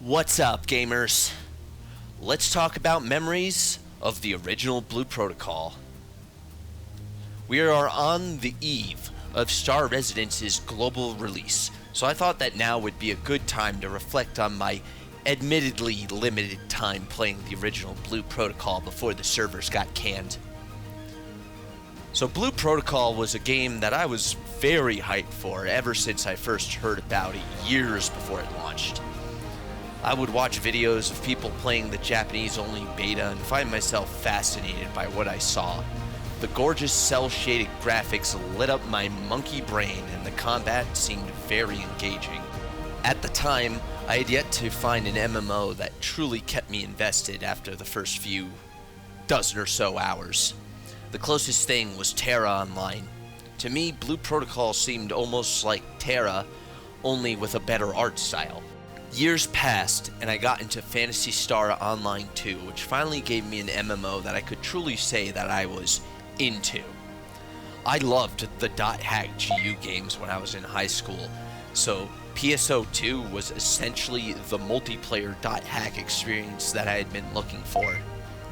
What's up, gamers? Let's talk about memories of the original Blue Protocol. We are on the eve of Star Residence's global release, so I thought that now would be a good time to reflect on my admittedly limited time playing the original Blue Protocol before the servers got canned. So Blue Protocol was a game that I was very hyped for ever since I first heard about it years before it launched. I would watch videos of people playing the Japanese-only beta and find myself fascinated by what I saw. The gorgeous cel-shaded graphics lit up my monkey brain and the combat seemed very engaging. At the time, I had yet to find an MMO that truly kept me invested after the first few dozen or so hours. The closest thing was Terra Online. To me, Blue Protocol seemed almost like Terra, only with a better art style. Years passed, and I got into Phantasy Star Online 2, which finally gave me an MMO that I could truly say that I was into. I loved the .hack GU games when I was in high school, so PSO2 was essentially the multiplayer .hack experience that I had been looking for.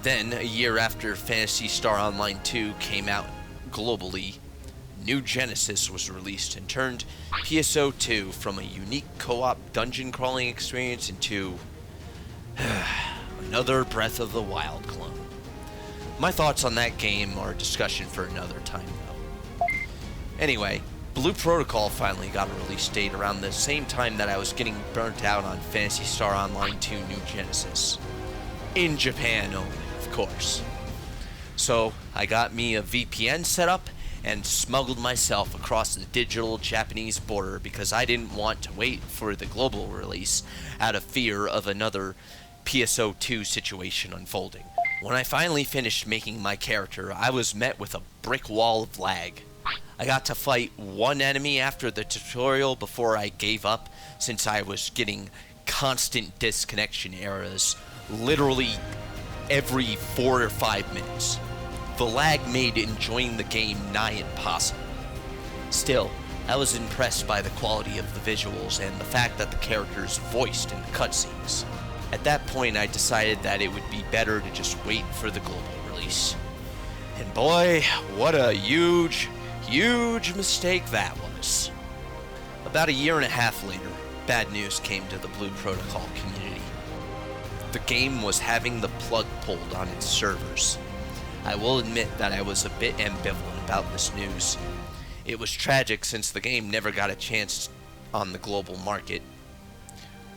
Then, a year after Phantasy Star Online 2 came out globally, New Genesis was released and turned PSO2 from a unique co-op dungeon crawling experience into another Breath of the Wild clone. My thoughts on that game are a discussion for another time though. Anyway, Blue Protocol finally got a release date around the same time that I was getting burnt out on Phantasy Star Online 2 New Genesis. In Japan only, of course. So, I got me a VPN set up and smuggled myself across the digital Japanese border because I didn't want to wait for the global release out of fear of another PSO2 situation unfolding. When I finally finished making my character, I was met with a brick wall of lag. I got to fight one enemy after the tutorial before I gave up since I was getting constant disconnection errors literally every 4 or 5 minutes. The lag made enjoying the game nigh impossible. Still, I was impressed by the quality of the visuals and the fact that the characters voiced in the cutscenes. At that point, I decided that it would be better to just wait for the global release. And boy, what a huge mistake that was. About a year and a half later, bad news came to the Blue Protocol community. The game was having the plug pulled on its servers. I will admit that I was a bit ambivalent about this news. It was tragic since the game never got a chance on the global market.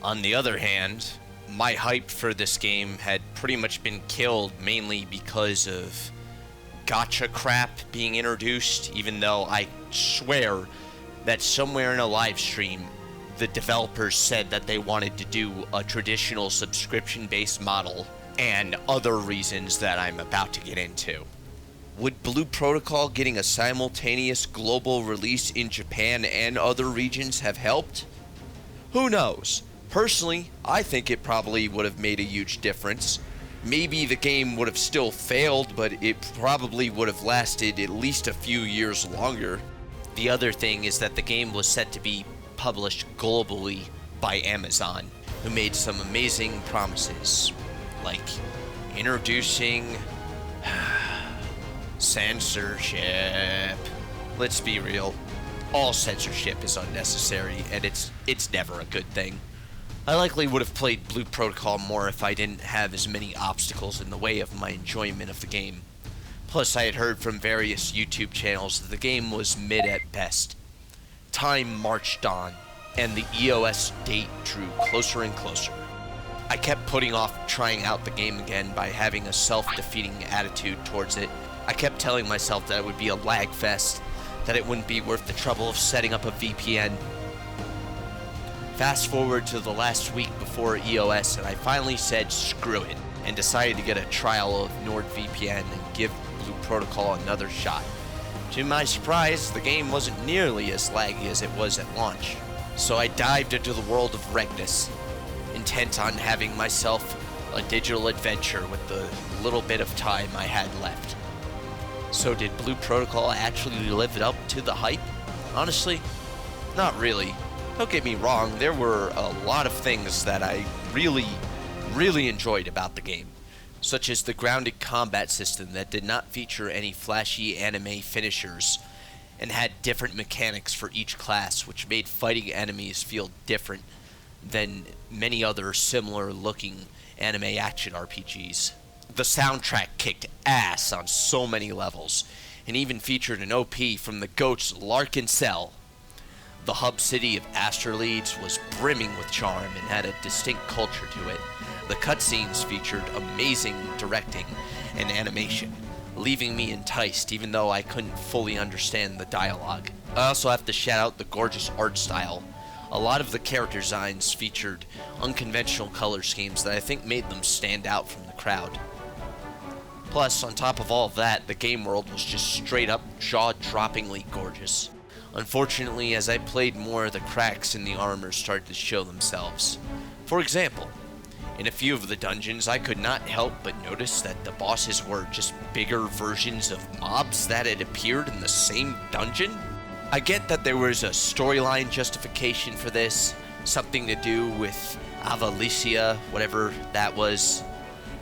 On the other hand, my hype for this game had pretty much been killed mainly because of gacha crap being introduced, even though I swear that somewhere in a live stream, the developers said that they wanted to do a traditional subscription-based model and other reasons that I'm about to get into. Would Blue Protocol getting a simultaneous global release in Japan and other regions have helped? Who knows? Personally, I think it probably would have made a huge difference. Maybe the game would have still failed, but it probably would have lasted at least a few years longer. The other thing is that the game was set to be published globally by Amazon, who made some amazing promises. Like introducing censorship. Let's be real. All censorship is unnecessary, and it's never a good thing. I likely would have played Blue Protocol more if I didn't have as many obstacles in the way of my enjoyment of the game. Plus, I had heard from various YouTube channels that the game was mid at best. Time marched on, and the EOS date drew closer and closer. I kept putting off trying out the game again by having a self-defeating attitude towards it. I kept telling myself that it would be a lag fest, that it wouldn't be worth the trouble of setting up a VPN. Fast forward to the last week before EOS, and I finally said screw it, and decided to get a trial of NordVPN and give Blue Protocol another shot. To my surprise, the game wasn't nearly as laggy as it was at launch, so I dived into the world of Regnus, intent on having myself a digital adventure with the little bit of time I had left. So did Blue Protocol actually live up to the hype? Honestly, not really. Don't get me wrong, there were a lot of things that I really enjoyed about the game, such as the grounded combat system that did not feature any flashy anime finishers and had different mechanics for each class, which made fighting enemies feel different than many other similar looking anime action RPGs. The soundtrack kicked ass on so many levels, and even featured an OP from the GOAT's Larkin Cell. The hub city of Astraleeds was brimming with charm and had a distinct culture to it. The cutscenes featured amazing directing and animation, leaving me enticed even though I couldn't fully understand the dialogue. I also have to shout out the gorgeous art style. A lot of the character designs featured unconventional color schemes that I think made them stand out from the crowd. Plus, on top of all of that, the game world was just straight up jaw-droppingly gorgeous. Unfortunately, as I played more, the cracks in the armor started to show themselves. For example, in a few of the dungeons, I could not help but notice that the bosses were just bigger versions of mobs that had appeared in the same dungeon. I get that there was a storyline justification for this, something to do with Avalicia, whatever that was.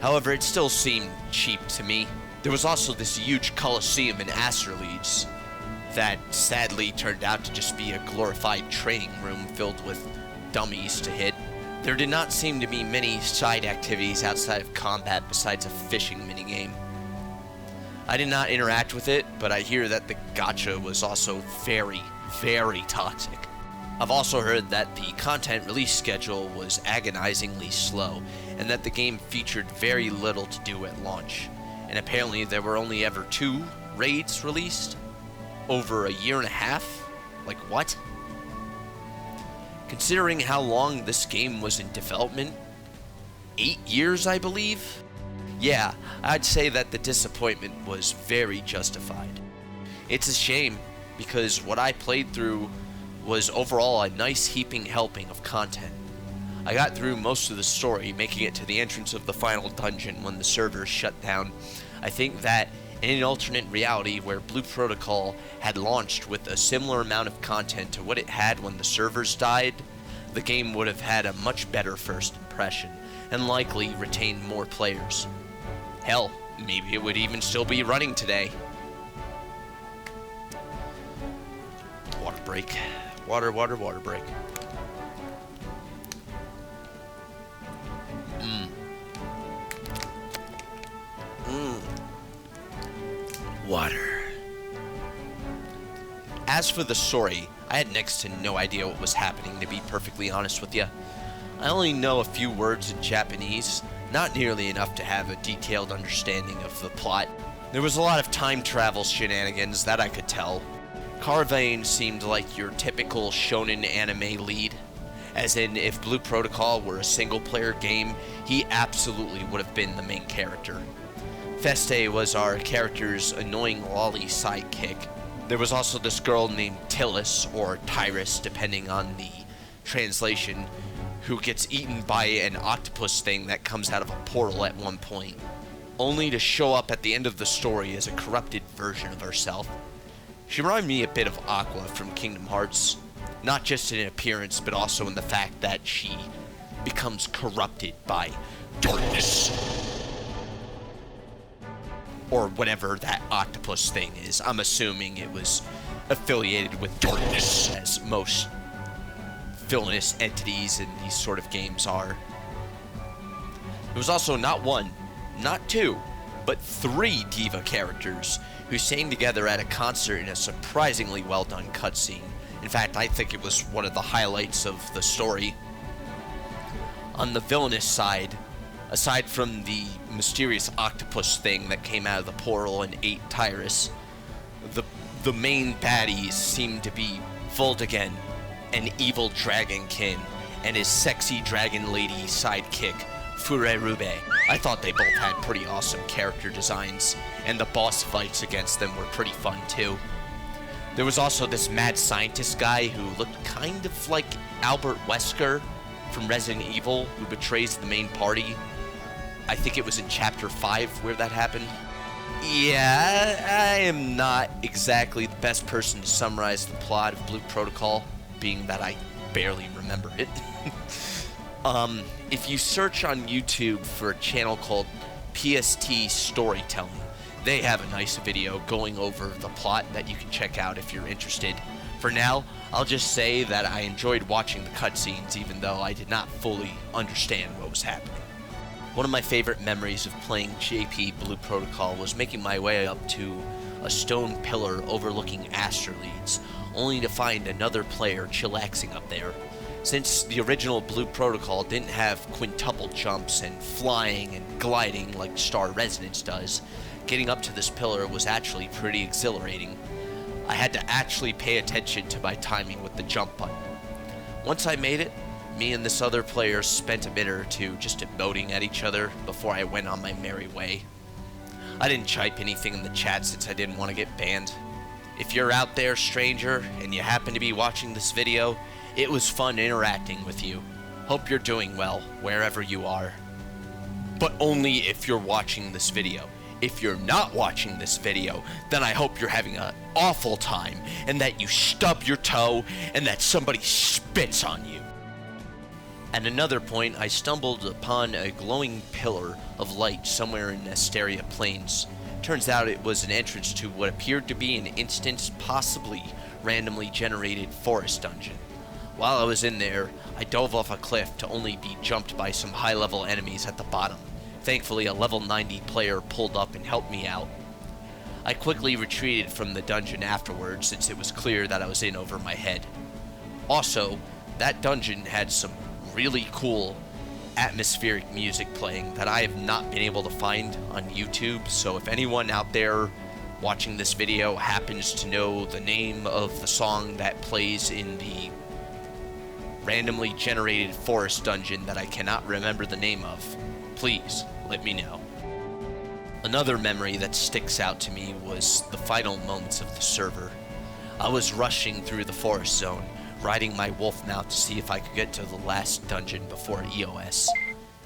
However, it still seemed cheap to me. There was also this huge coliseum in Astraleeds that sadly turned out to just be a glorified training room filled with dummies to hit. There did not seem to be many side activities outside of combat besides a fishing minigame. I did not interact with it, but I hear that the gacha was also very toxic. I've also heard that the content release schedule was agonizingly slow, and that the game featured very little to do at launch. And apparently there were only ever 2 raids released over a year and a half? Like what? Considering how long this game was in development, 8 years I believe? Yeah, I'd say that the disappointment was very justified. It's a shame, because what I played through was overall a nice heaping helping of content. I got through most of the story, making it to the entrance of the final dungeon when the servers shut down. I think that in an alternate reality where Blue Protocol had launched with a similar amount of content to what it had when the servers died, the game would have had a much better first impression, and likely retained more players. Hell, maybe it would even still be running today. Water break. Water break. Water. As for the story, I had next to no idea what was happening, to be perfectly honest with you. I only know a few words in Japanese, not nearly enough to have a detailed understanding of the plot. There was a lot of time travel shenanigans, that I could tell. Carvane seemed like your typical shonen anime lead, as in if Blue Protocol were a single-player game, he absolutely would have been the main character. Feste was our character's annoying lolly sidekick. There was also this girl named Tillis, or Tyrus, depending on the translation, who gets eaten by an octopus thing that comes out of a portal at one point, only to show up at the end of the story as a corrupted version of herself. She reminded me a bit of Aqua from Kingdom Hearts, not just in appearance, but also in the fact that she becomes corrupted by darkness. Or whatever that octopus thing is. I'm assuming it was affiliated with darkness, as most villainous entities in these sort of games are. There was also not 1, not 2, but 3 diva characters who sang together at a concert in a surprisingly well-done cutscene. In fact, I think it was one of the highlights of the story. On the villainous side, aside from the mysterious octopus thing that came out of the portal and ate Tyrus, the main baddies seemed to be Voldigen, an evil dragonkin, and his sexy dragon lady sidekick, Furerube. I thought they both had pretty awesome character designs, and the boss fights against them were pretty fun too. There was also this mad scientist guy who looked kind of like Albert Wesker from Resident Evil, who betrays the main party. I think it was in Chapter 5 where that happened. Yeah, I am not exactly the best person to summarize the plot of Blue Protocol, being that I barely remember it. If you search on YouTube for a channel called PST Storytelling, they have a nice video going over the plot that you can check out if you're interested. For now, I'll just say that I enjoyed watching the cutscenes even though I did not fully understand what was happening. One of my favorite memories of playing JP Blue Protocol was making my way up to a stone pillar overlooking Astraleads, only to find another player chillaxing up there. Since the original Blue Protocol didn't have quintuple jumps and flying and gliding like Star Resonance does, getting up to this pillar was actually pretty exhilarating. I had to actually pay attention to my timing with the jump button. Once I made it, me and this other player spent a minute or two just emoting at each other before I went on my merry way. I didn't type anything in the chat since I didn't want to get banned. If you're out there, stranger, and you happen to be watching this video, it was fun interacting with you. Hope you're doing well, wherever you are. But only if you're watching this video. If you're not watching this video, then I hope you're having an awful time, and that you stub your toe, and that somebody spits on you. At another point, I stumbled upon a glowing pillar of light somewhere in Asteria Plains. Turns out it was an entrance to what appeared to be an instant, possibly randomly generated forest dungeon. While I was in there, I dove off a cliff to only be jumped by some high-level enemies at the bottom. Thankfully, a level 90 player pulled up and helped me out. I quickly retreated from the dungeon afterwards since it was clear that I was in over my head. Also, that dungeon had some really cool atmospheric music playing that I have not been able to find on YouTube, so if anyone out there watching this video happens to know the name of the song that plays in the randomly generated forest dungeon that I cannot remember the name of, please let me know. Another memory that sticks out to me was the final moments of the server. I was rushing through the forest zone, riding my wolf mount to see if I could get to the last dungeon before EOS.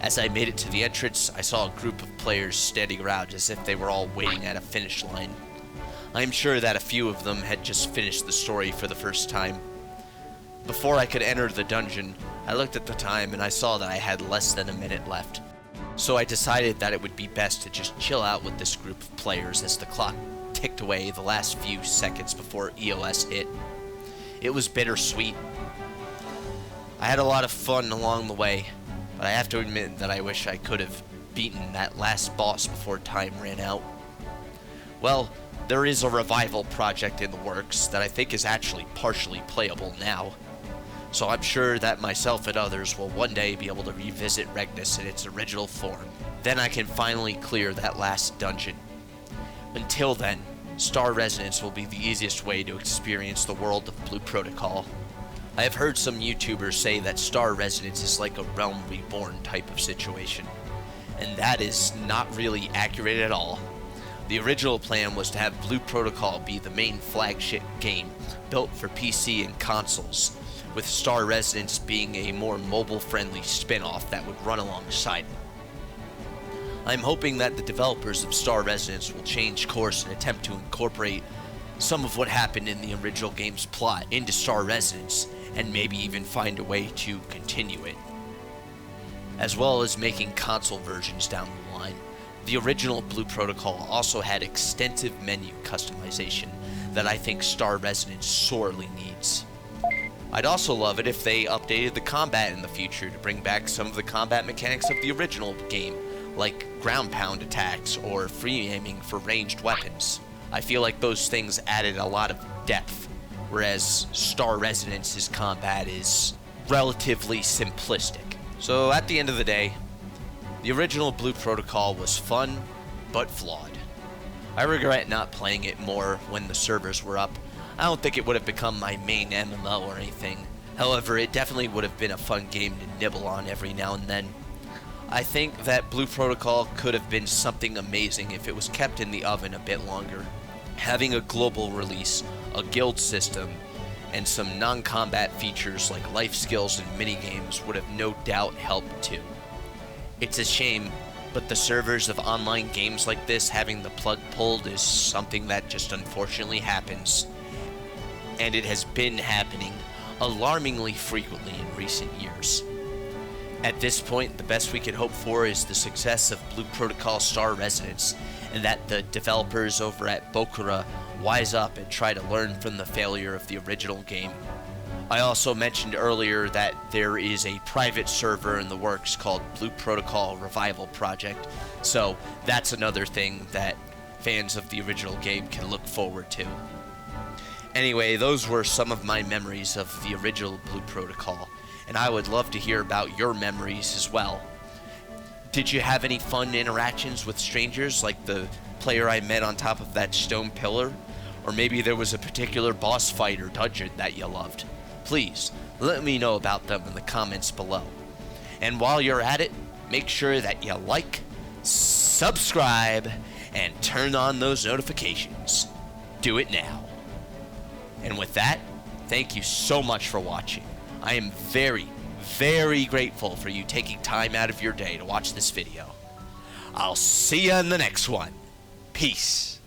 As I made it to the entrance, I saw a group of players standing around as if they were all waiting at a finish line. I am sure that a few of them had just finished the story for the first time. Before I could enter the dungeon, I looked at the time and I saw that I had less than a minute left. So I decided that it would be best to just chill out with this group of players as the clock ticked away the last few seconds before EOS hit. It was bittersweet. I had a lot of fun along the way, but I have to admit that I wish I could have beaten that last boss before time ran out. Well, there is a revival project in the works that I think is actually partially playable now. So I'm sure that myself and others will one day be able to revisit Regnus in its original form. Then I can finally clear that last dungeon. Until then, Star Resonance will be the easiest way to experience the world of Blue Protocol. I have heard some YouTubers say that Star Resonance is like a Realm Reborn type of situation, and that is not really accurate at all. The original plan was to have Blue Protocol be the main flagship game built for PC and consoles, with Star Resonance being a more mobile-friendly spin-off that would run alongside it. I'm hoping that the developers of Star Resonance will change course and attempt to incorporate some of what happened in the original game's plot into Star Resonance, and maybe even find a way to continue it, as well as making console versions down the line. The original Blue Protocol also had extensive menu customization that I think Star Resonance sorely needs. I'd also love it if they updated the combat in the future to bring back some of the combat mechanics of the original game, like ground pound attacks or free aiming for ranged weapons. I feel like those things added a lot of depth, whereas Star Resonance's combat is relatively simplistic. So at the end of the day, the original Blue Protocol was fun, but flawed. I regret not playing it more when the servers were up. I don't think it would have become my main MMO or anything. However, it definitely would have been a fun game to nibble on every now and then. I think that Blue Protocol could have been something amazing if it was kept in the oven a bit longer. Having a global release, a guild system, and some non-combat features like life skills and minigames would have no doubt helped too. It's a shame, but the servers of online games like this having the plug pulled is something that just unfortunately happens. And it has been happening alarmingly frequently in recent years. At this point, the best we can hope for is the success of Blue Protocol Star Residence, and that the developers over at Bokura wise up and try to learn from the failure of the original game. I also mentioned earlier that there is a private server in the works called Blue Protocol Revival Project, so that's another thing that fans of the original game can look forward to. Anyway, those were some of my memories of the original Blue Protocol, and I would love to hear about your memories as well. Did you have any fun interactions with strangers, like the player I met on top of that stone pillar? Or maybe there was a particular boss fight or dungeon that you loved? Please, let me know about them in the comments below. And while you're at it, make sure that you like, subscribe, and turn on those notifications. Do it now. And with that, thank you so much for watching. I am very, very grateful for you taking time out of your day to watch this video. I'll see you in the next one. Peace.